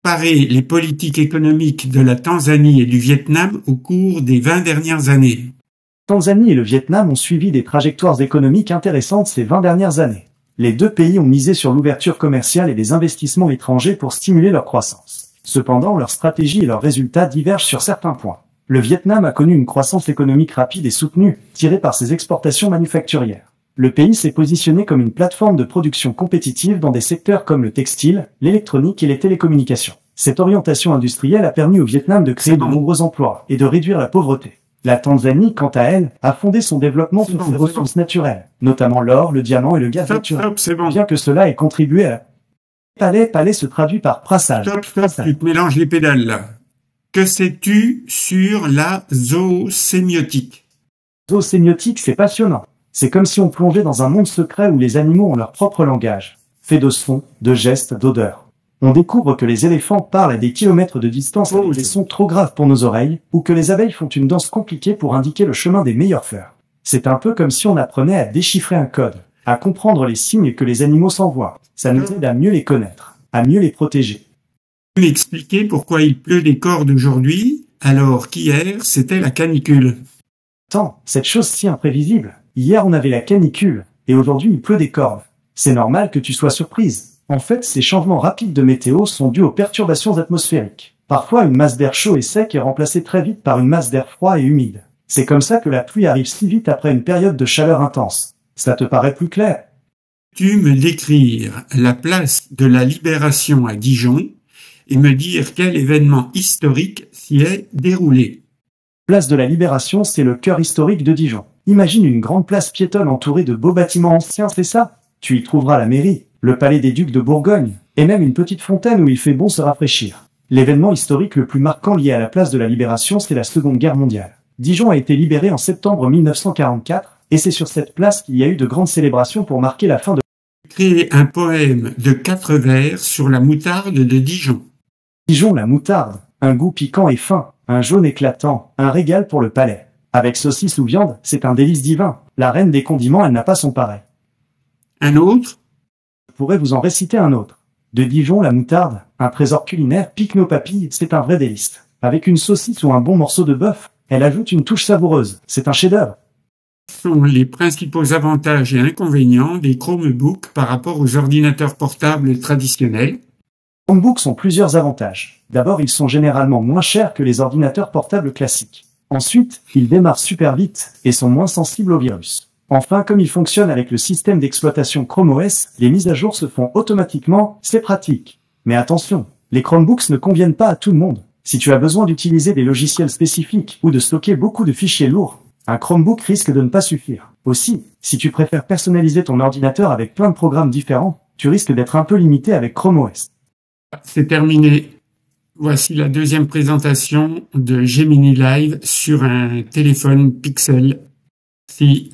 comparer les politiques économiques de la Tanzanie et du Vietnam au cours des 20 dernières années. Tanzanie et le Vietnam ont suivi des trajectoires économiques intéressantes ces 20 dernières années. Les deux pays ont misé sur l'ouverture commerciale et les investissements étrangers pour stimuler leur croissance. Cependant, leurs stratégies et leurs résultats divergent sur certains points. Le Vietnam a connu une croissance économique rapide et soutenue, tirée par ses exportations manufacturières. Le pays s'est positionné comme une plateforme de production compétitive dans des secteurs comme le textile, l'électronique et les télécommunications. Cette orientation industrielle a permis au Vietnam de créer de nombreux emplois et de réduire la pauvreté. La Tanzanie, quant à elle, a fondé son développement sur ses ressources naturelles, notamment l'or, le diamant et le gaz naturel. Bien que cela ait contribué à... Palais se traduit par brassage. Tu te mélanges les pédales là. Que sais-tu sur la zoosémiotique? Zoosémiotique, c'est passionnant. C'est comme si on plongeait dans un monde secret où les animaux ont leur propre langage, fait de sons, de gestes, d'odeurs. On découvre que les éléphants parlent à des kilomètres de distance avec des sons trop graves pour nos oreilles, ou que les abeilles font une danse compliquée pour indiquer le chemin des meilleures fleurs. C'est un peu comme si on apprenait à déchiffrer un code, à comprendre les signes que les animaux s'envoient. Ça nous aide à mieux les connaître, à mieux les protéger. Tu m'expliquer pourquoi il pleut des cordes aujourd'hui, alors qu'hier, c'était la canicule. Cette chose si imprévisible. Hier on avait la canicule, et aujourd'hui il pleut des cordes. C'est normal que tu sois surprise. En fait, ces changements rapides de météo sont dus aux perturbations atmosphériques. Parfois, une masse d'air chaud et sec est remplacée très vite par une masse d'air froid et humide. C'est comme ça que la pluie arrive si vite après une période de chaleur intense. Ça te paraît plus clair? Tu me décrire la place de la Libération à Dijon et me dire quel événement historique s'y est déroulé. Place de la Libération, c'est le cœur historique de Dijon. Imagine une grande place piétonne entourée de beaux bâtiments anciens, c'est ça? Tu y trouveras la mairie, le palais des ducs de Bourgogne, et même une petite fontaine où il fait bon se rafraîchir. L'événement historique le plus marquant lié à la place de la Libération, c'est la Seconde Guerre mondiale. Dijon a été libéré en septembre 1944, et c'est sur cette place qu'il y a eu de grandes célébrations pour marquer la fin de... Créer un poème de 4 vers sur la moutarde de Dijon. Dijon, la moutarde, un goût piquant et fin, un jaune éclatant, un régal pour le palais. Avec saucisse ou viande, c'est un délice divin. La reine des condiments, elle n'a pas son pareil. Un autre? Je pourrais vous en réciter un autre. De Dijon, la moutarde, un trésor culinaire, pique nos papilles, c'est un vrai délice. Avec une saucisse ou un bon morceau de bœuf, elle ajoute une touche savoureuse. C'est un chef-d'œuvre. Quels sont les principaux avantages et inconvénients des Chromebooks par rapport aux ordinateurs portables traditionnels? Les Chromebooks ont plusieurs avantages. D'abord, ils sont généralement moins chers que les ordinateurs portables classiques. Ensuite, ils démarrent super vite et sont moins sensibles aux virus. Enfin, comme ils fonctionnent avec le système d'exploitation Chrome OS, les mises à jour se font automatiquement, c'est pratique. Mais attention, les Chromebooks ne conviennent pas à tout le monde. Si tu as besoin d'utiliser des logiciels spécifiques ou de stocker beaucoup de fichiers lourds, un Chromebook risque de ne pas suffire. Aussi, si tu préfères personnaliser ton ordinateur avec plein de programmes différents, tu risques d'être un peu limité avec Chrome OS. C'est terminé. Voici la deuxième présentation de Gemini Live sur un téléphone Pixel. Si